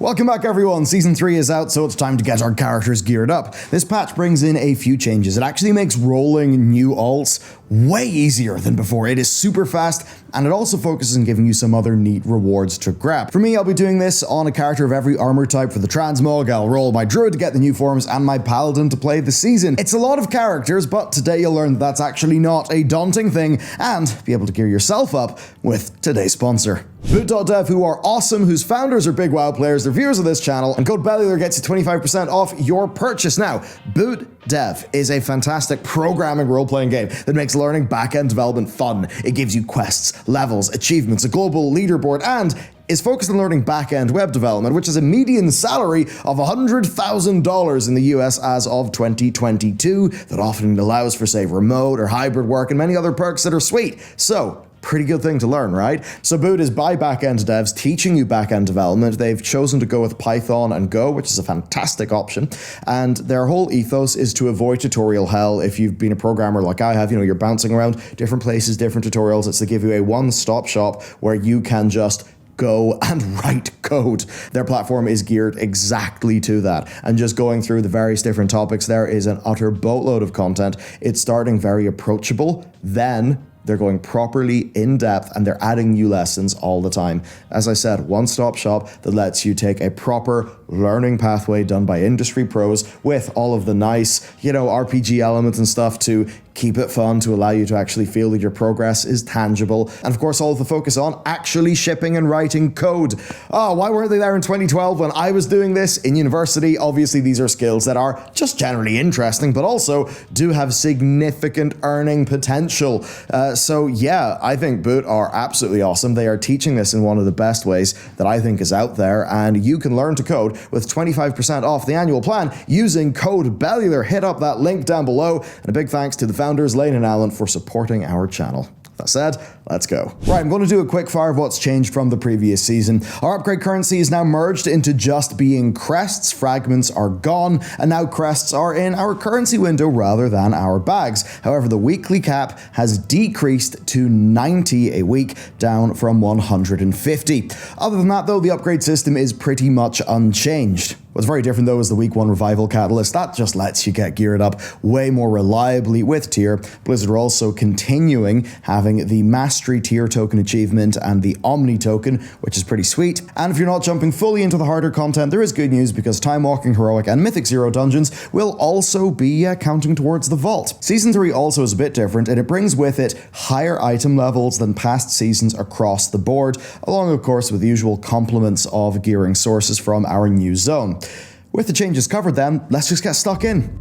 Welcome back everyone, Season 3 is out, so it's time to get our characters geared up. This patch brings in a few changes. It actually makes rolling new alts way easier than before. It is super fast, and it also focuses on giving you some other neat rewards to grab. For me, I'll be doing this on a character of every armor type. For the transmog, I'll roll my druid to get the new forms, and my paladin to play the season. It's a lot of characters, but today you'll learn that's actually not a daunting thing, and be able to gear yourself up with today's sponsor. Boot.dev, who are awesome, whose founders are big WoW players, they're viewers of this channel, and code Bellular gets you 25% off your purchase. Now, Boot.dev is a fantastic programming role-playing game that makes learning back-end development fun. It gives you quests, levels, achievements, a global leaderboard, and is focused on learning back-end web development, which is a median salary of $100,000 in the US as of 2022, that often allows for, say, remote or hybrid work and many other perks that are sweet. So, pretty good thing to learn, right? So Boot is by back-end devs teaching you back-end development. They've chosen to go with Python and Go, which is a fantastic option. And their whole ethos is to avoid tutorial hell. If you've been a programmer like I have, you're bouncing around different places, different tutorials. It's to give you a one-stop shop where you can just go and write code. Their platform is geared exactly to that. And just going through the various different topics, there is an utter boatload of content. It's starting very approachable, then they're going properly in depth, and they're adding new lessons all the time. As I said, one-stop shop that lets you take a proper learning pathway done by industry pros with all of the nice, RPG elements and stuff to keep it fun, to allow you to actually feel that your progress is tangible. And of course, all of the focus on actually shipping and writing code. Oh, why weren't they there in 2012 when I was doing this in university? Obviously, these are skills that are just generally interesting, but also do have significant earning potential. So yeah, I think Boot are absolutely awesome. They are teaching this in one of the best ways that I think is out there, and you can learn to code with 25% off the annual plan using code Bellular. Hit up that link down below, and a big thanks to the founders, Lane and Alan, for supporting our channel. That said, let's go. Right, I'm going to do a quick fire of what's changed from the previous season. Our upgrade currency is now merged into just being crests. Fragments are gone, and now crests are in our currency window rather than our bags. However, the weekly cap has decreased to 90 a week, down from 150. Other than that, though, the upgrade system is pretty much unchanged. What's very different though is the week 1 revival catalyst. That just lets you get geared up way more reliably with tier. Blizzard are also continuing having the mastery tier token achievement and the Omni token, which is pretty sweet. And if you're not jumping fully into the harder content, there is good news, because Time Walking Heroic and Mythic Zero dungeons will also be counting towards the vault. Season 3 also is a bit different, and it brings with it higher item levels than past seasons across the board, along of course with the usual complements of gearing sources from our new zone. With the changes covered then, let's just get stuck in.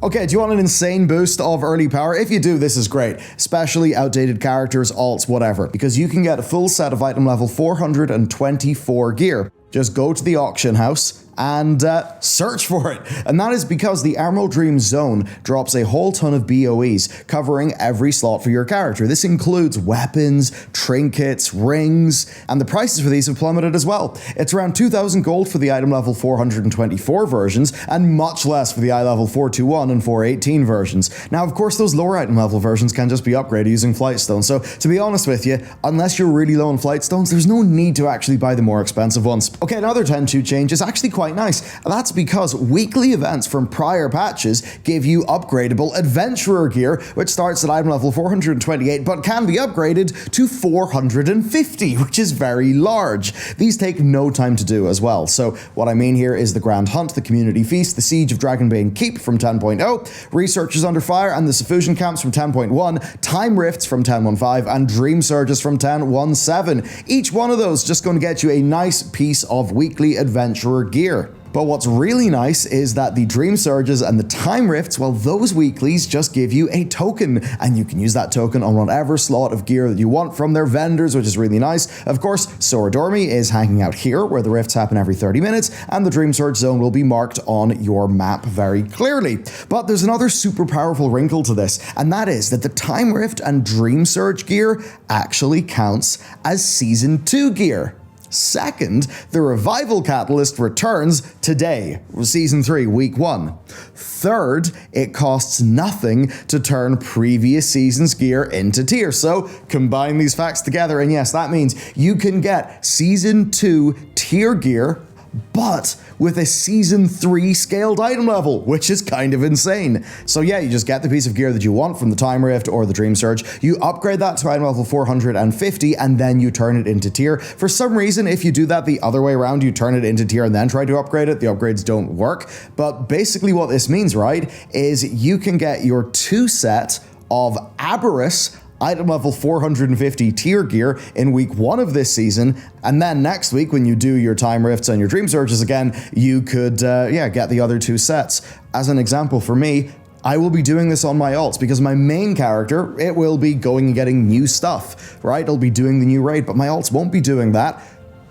Okay, do you want an insane boost of early power? If you do, this is great. Especially outdated characters, alts, whatever. Because you can get a full set of item level 424 gear. Just go to the auction house and search for it. And that is because the Emerald Dream Zone drops a whole ton of BOEs, covering every slot for your character. This includes weapons, trinkets, rings, and the prices for these have plummeted as well. It's around 2,000 gold for the item level 424 versions, and much less for the eye level 421 and 418 versions. Now, of course, those lower item level versions can just be upgraded using Flightstones, so to be honest with you, unless you're really low on Flightstones, there's no need to actually buy the more expensive ones. Okay, another 10-2 change is actually quite nice. That's because weekly events from prior patches give you upgradable adventurer gear, which starts at item level 428 but can be upgraded to 450, which is very large. These take no time to do as well. So what I mean here is the Grand Hunt, the Community Feast, the Siege of Dragonbane Keep from 10.0, Researchers Under Fire and the Suffusion Camps from 10.1, Time Rifts from 10.15, and Dream Surges from 10.17. Each one of those just going to get you a nice piece of weekly adventurer gear. But what's really nice is that the Dream Surges and the Time Rifts, well, those weeklies just give you a token, and you can use that token on whatever slot of gear that you want from their vendors, which is really nice. Of course, Soradormi is hanging out here, where the rifts happen every 30 minutes, and the Dream Surge zone will be marked on your map very clearly. But there's another super powerful wrinkle to this, and that is that the Time Rift and Dream Surge gear actually counts as Season 2 gear. Second, the Revival Catalyst returns today, Season 3, Week 1. Third, it costs nothing to turn previous season's gear into tier. So combine these facts together, and yes, that means you can get Season 2 tier gear, but with a Season 3 scaled item level, which is kind of insane. So yeah, you just get the piece of gear that you want from the Time Rift or the Dream Surge, you upgrade that to item level 450, and then you turn it into tier. For some reason, if you do that the other way around, you turn it into tier and then try to upgrade it, the upgrades don't work. But basically what this means, right, is you can get your 2 set of Aberrus item level 450 tier gear in week 1 of this season, and then next week when you do your Time Rifts and your Dream Surges again, you could get the other 2 sets. As an example for me, I will be doing this on my alts because my main character, it will be going and getting new stuff, right? It'll be doing the new raid, but my alts won't be doing that.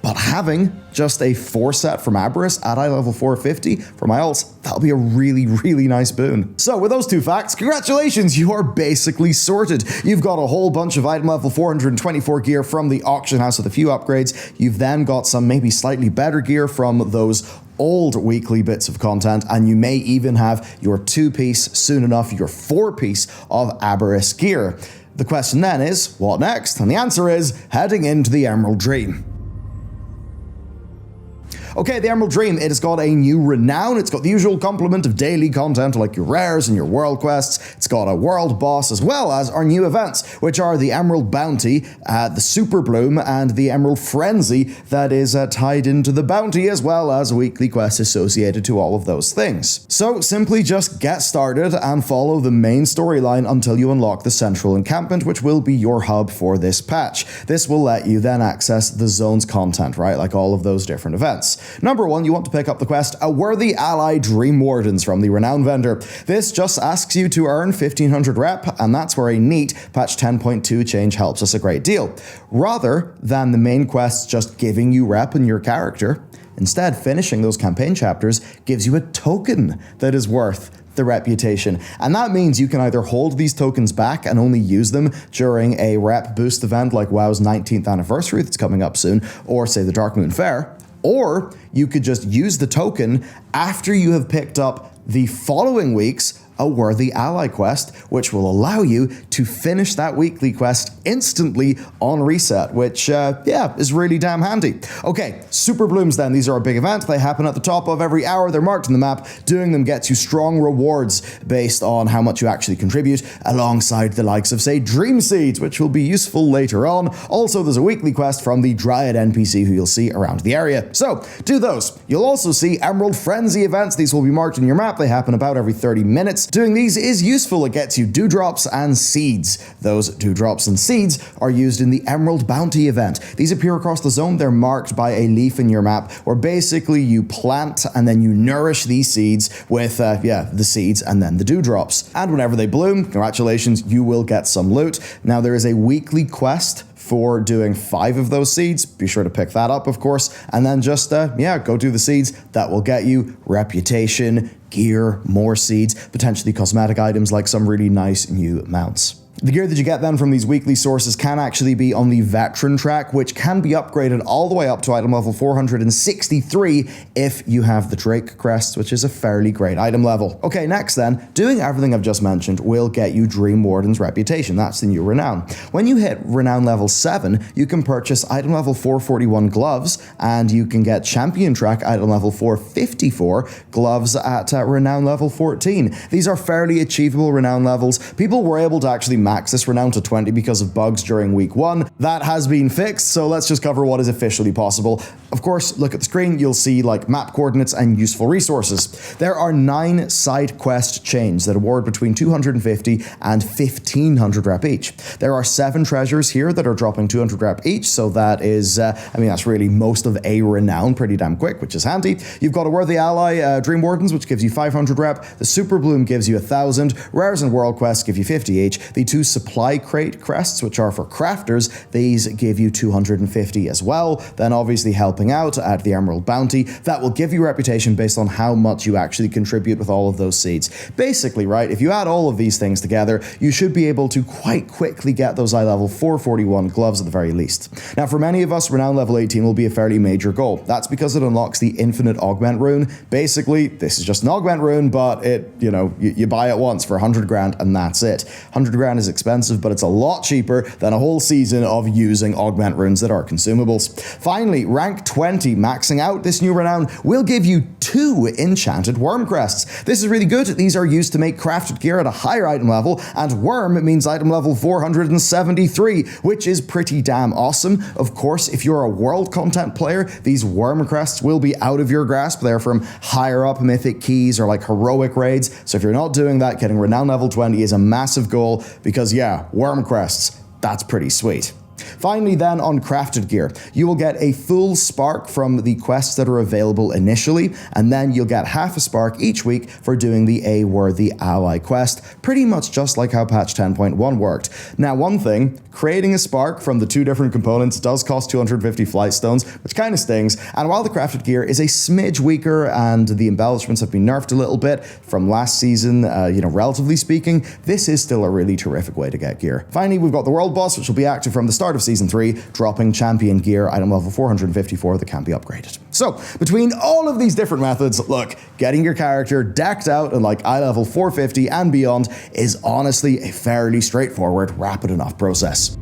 But having just a 4 set from Aberrus at eye level 450 for my alts, that'll be a really, really nice boon. So with those 2 facts, congratulations, you are basically sorted. You've got a whole bunch of item level 424 gear from the auction house with a few upgrades. You've then got some maybe slightly better gear from those old weekly bits of content, and you may even have your 2-piece, soon enough your 4-piece of Aberrus gear. The question then is, what next? And the answer is, heading into the Emerald Dream. Okay, the Emerald Dream, it has got a new renown. It's got the usual complement of daily content like your rares and your world quests. It's got a world boss as well as our new events, which are the Emerald Bounty, the Super Bloom, and the Emerald Frenzy that is tied into the bounty, as well as weekly quests associated to all of those things. So simply just get started and follow the main storyline until you unlock the Central Encampment, which will be your hub for this patch. This will let you then access the zone's content, right? Like all of those different events. Number 1, you want to pick up the quest, A Worthy Ally Dream Wardens from the Renown vendor. This just asks you to earn 1500 rep, and that's where a neat patch 10.2 change helps us a great deal. Rather than the main quests just giving you rep in your character, instead finishing those campaign chapters gives you a token that is worth the reputation. And that means you can either hold these tokens back and only use them during a rep boost event like WoW's 19th anniversary that's coming up soon, or say the Dark Moon Fair, or you could just use the token after you have picked up the following week's A Worthy Ally quest, which will allow you to finish that weekly quest instantly on reset, which, is really damn handy. Okay, Super Blooms then. These are a big event. They happen at the top of every hour. They're marked on the map. Doing them gets you strong rewards based on how much you actually contribute, alongside the likes of, say, Dream Seeds, which will be useful later on. Also, there's a weekly quest from the Dryad NPC who you'll see around the area. So, do those. You'll also see Emerald Frenzy events. These will be marked on your map. They happen about every 30 minutes. Doing these is useful. It gets you dewdrops and seeds. Those dewdrops and seeds are used in the Emerald Bounty event. These appear across the zone. They're marked by a leaf in your map, where basically you plant and then you nourish these seeds with, the seeds and then the dewdrops. And whenever they bloom, congratulations, you will get some loot. Now, there is a weekly quest for doing 5 of those seeds. Be sure to pick that up, of course, and then just, go do the seeds. That will get you reputation, gear, more seeds, potentially cosmetic items like some really nice new mounts. The gear that you get then from these weekly sources can actually be on the Veteran track, which can be upgraded all the way up to item level 463 if you have the Drake Crests, which is a fairly great item level. Okay, next then, doing everything I've just mentioned will get you Dream Warden's reputation. That's the new renown. When you hit renown level 7, you can purchase item level 441 gloves, and you can get champion track item level 454 gloves at renown level 14. These are fairly achievable renown levels. People were able to actually max this renown to 20 because of bugs during week 1. That has been fixed, so let's just cover what is officially possible. Of course, look at the screen, you'll see like map coordinates and useful resources. There are 9 side quest chains that award between 250 and 1500 rep each. There are 7 treasures here that are dropping 200 rep each, so that is, that's really most of a renown pretty damn quick, which is handy. You've got a Worthy Ally, Dream Wardens, which gives you 500 rep. The Super Bloom gives you 1000. Rares and World Quests give you 50 each. The 2 2 supply crate crests, which are for crafters. These give you 250 as well. Then obviously helping out at the Emerald Bounty, that will give you reputation based on how much you actually contribute with all of those seeds. Basically, right, if you add all of these things together, you should be able to quite quickly get those eye level 441 gloves at the very least. Now, for many of us, renown level 18 will be a fairly major goal. That's because it unlocks the infinite augment rune. Basically, this is just an augment rune, but you buy it once for 100 grand and that's it. 100 grand is expensive, but it's a lot cheaper than a whole season of using augment runes that are consumables. Finally, rank 20, maxing out this new renown, will give you 2 enchanted worm crests. This is really good. These are used to make crafted gear at a higher item level, and worm means item level 473, which is pretty damn awesome. Of course, if you're a world content player, these worm crests will be out of your grasp. They're from higher up mythic keys or like heroic raids. So if you're not doing that, getting renown level 20 is a massive goal because yeah, worm crests, that's pretty sweet. Finally then, on crafted gear, you will get a full spark from the quests that are available initially, and then you'll get half a spark each week for doing the A Worthy Ally quest, pretty much just like how patch 10.1 worked. Now, one thing, creating a spark from the 2 different components does cost 250 flight stones, which kind of stings, and while the crafted gear is a smidge weaker and the embellishments have been nerfed a little bit from last season, relatively speaking, this is still a really terrific way to get gear. Finally, we've got the world boss, which will be active from the start of Season 3, dropping champion gear, item level 454 that can be upgraded. So, between all of these different methods, look, getting your character decked out in like eye level 450 and beyond is honestly a fairly straightforward, rapid enough process.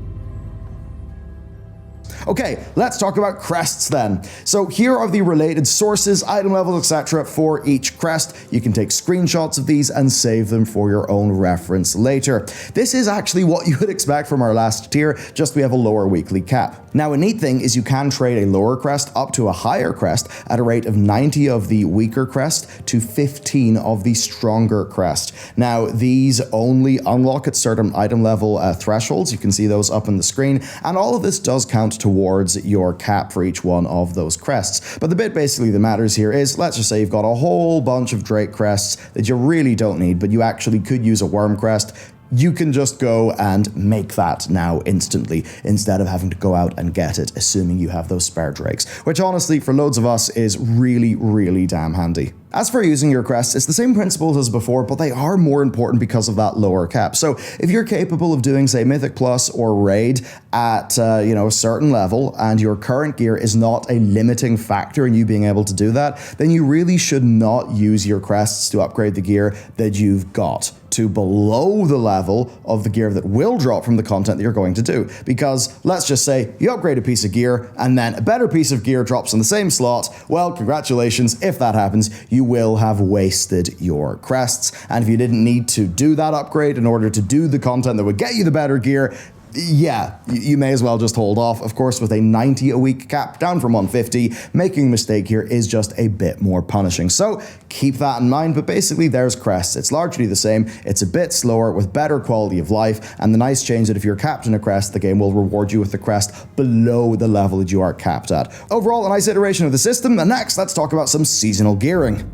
Okay, let's talk about crests then. So here are the related sources, item levels, etc. for each crest. You can take screenshots of these and save them for your own reference later. This is actually what you would expect from our last tier, just we have a lower weekly cap. Now, a neat thing is you can trade a lower crest up to a higher crest at a rate of 90 of the weaker crest to 15 of the stronger crest. Now, these only unlock at certain item level thresholds. You can see those up on the screen, and all of this does count towards your cap for each one of those crests. But the bit basically that matters here is, let's just say you've got a whole bunch of Drake crests that you really don't need, but you actually could use a worm crest. You can just go and make that now instantly instead of having to go out and get it, assuming you have those spare drakes, which honestly for loads of us is really, really damn handy. As for using your crests, it's the same principles as before, but they are more important because of that lower cap. So if you're capable of doing, say, Mythic Plus or Raid at a certain level, and your current gear is not a limiting factor in you being able to do that, then you really should not use your crests to upgrade the gear that you've got to below the level of the gear that will drop from the content that you're going to do. Because let's just say you upgrade a piece of gear and then a better piece of gear drops in the same slot. Well, congratulations, if that happens, you will have wasted your crests. And if you didn't need to do that upgrade in order to do the content that would get you the better gear, yeah, you may as well just hold off. Of course, with a 90 a week cap down from 150, making a mistake here is just a bit more punishing. So keep that in mind, but basically there's crests. It's largely the same. It's a bit slower with better quality of life, and the nice change that if you're capped in a crest, the game will reward you with the crest below the level that you are capped at. Overall, a nice iteration of the system, and next let's talk about some seasonal gearing.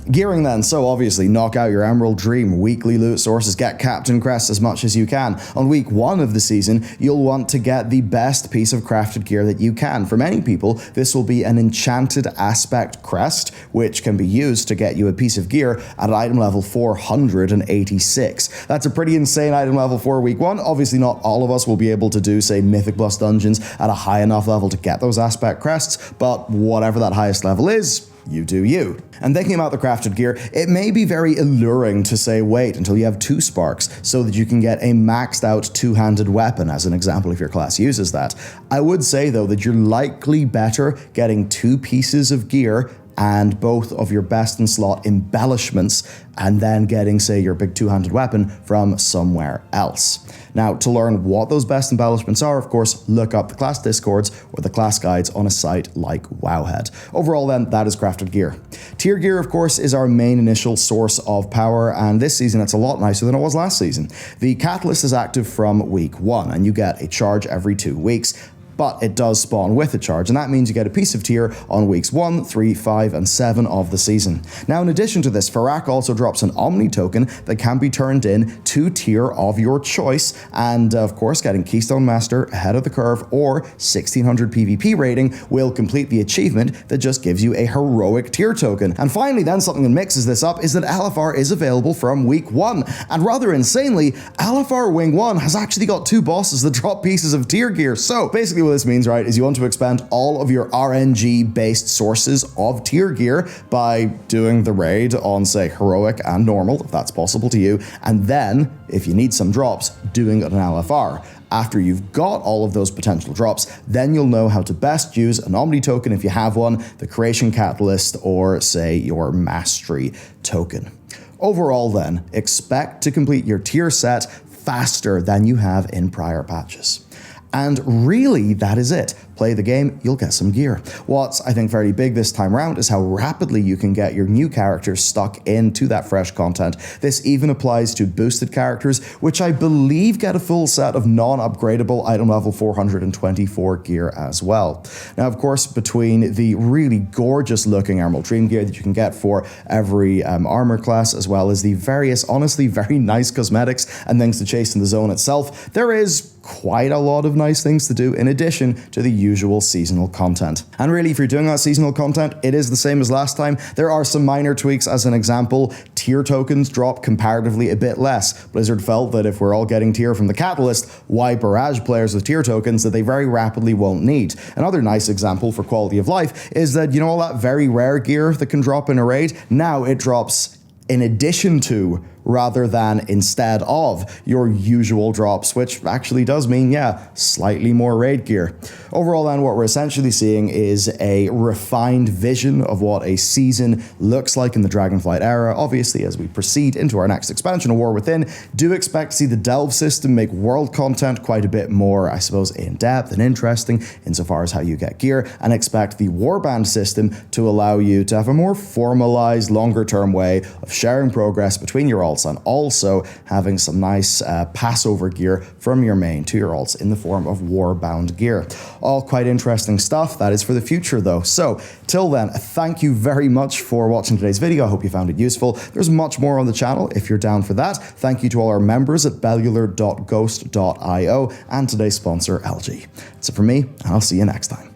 Gearing then, so obviously knock out your Emerald Dream, weekly loot sources, get Captain Crests as much as you can. On week 1 of the season, you'll want to get the best piece of crafted gear that you can. For many people, this will be an Enchanted Aspect Crest, which can be used to get you a piece of gear at item level 486. That's a pretty insane item level for week 1. Obviously not all of us will be able to do, say, Mythic Plus dungeons at a high enough level to get those Aspect Crests, but whatever that highest level is, you do you. And thinking about the crafted gear, it may be very alluring to say wait until you have 2 sparks so that you can get a maxed out 2-handed weapon, as an example if your class uses that. I would say though that you're likely better getting 2 pieces of gear and both of your best in slot embellishments, and then getting, say, your big 2-handed weapon from somewhere else. Now, to learn what those best embellishments are, of course, look up the class discords or the class guides on a site like Wowhead. Overall then, that is crafted gear. Tier gear, of course, is our main initial source of power, and this season it's a lot nicer than it was last season. The catalyst is active from week 1, and you get a charge every 2 weeks. but it does spawn with a charge, and that means you get a piece of tier on weeks 1, 3, 5, and 7 of the season. Now, in addition to this, Farak also drops an Omni token that can be turned in to tier of your choice, and of course, getting Keystone Master ahead of the curve or 1600 PvP rating will complete the achievement that just gives you a heroic tier token. And finally, then, something that mixes this up is that LFR is available from week 1, and rather insanely, LFR Wing 1 has actually got 2 bosses that drop pieces of tier gear. So basically what this means, right, is you want to expend all of your RNG based sources of tier gear by doing the raid on, say, heroic and normal, if that's possible to you, and then, if you need some drops, doing it on LFR. After you've got all of those potential drops, then you'll know how to best use an Omni token if you have one, the Creation Catalyst, or say your Mastery token. Overall then, expect to complete your tier set faster than you have in prior patches. And really, that is it. Play the game, you'll get some gear. What's, I think, very big this time around is how rapidly you can get your new characters stuck into that fresh content. This even applies to boosted characters, which I believe get a full set of non-upgradable item level 424 gear as well. Now, of course, between the really gorgeous looking Emerald Dream gear that you can get for every armor class, as well as the various, honestly, very nice cosmetics and things to chase in the zone itself, there is quite a lot of nice things to do in addition to the usual seasonal content. And really, if you're doing that seasonal content, it is the same as last time. There are some minor tweaks. As an example, tier tokens drop comparatively a bit less. Blizzard felt that if we're all getting tier from the Catalyst, why barrage players with tier tokens that they very rapidly won't need? Another nice example for quality of life is that, you know, all that very rare gear that can drop in a raid, now it drops in addition to, rather than instead of, your usual drops, which actually does mean, yeah, slightly more raid gear. Overall then, what we're essentially seeing is a refined vision of what a season looks like in the Dragonflight era. Obviously, as we proceed into our next expansion, A War Within, do expect to see the Delve system make world content quite a bit more, I suppose, in-depth and interesting insofar as how you get gear, and expect the Warband system to allow you to have a more formalized, longer-term way of sharing progress between your alts and also having some nice passover gear from your main to your alts in the form of Warbound gear. All quite interesting stuff. That is for the future though. So till then, thank you very much for watching today's video. I hope you found it useful. There's much more on the channel if you're down for that. Thank you to all our members at bellular.ghost.io and today's sponsor, LG. That's it for me, and I'll see you next time.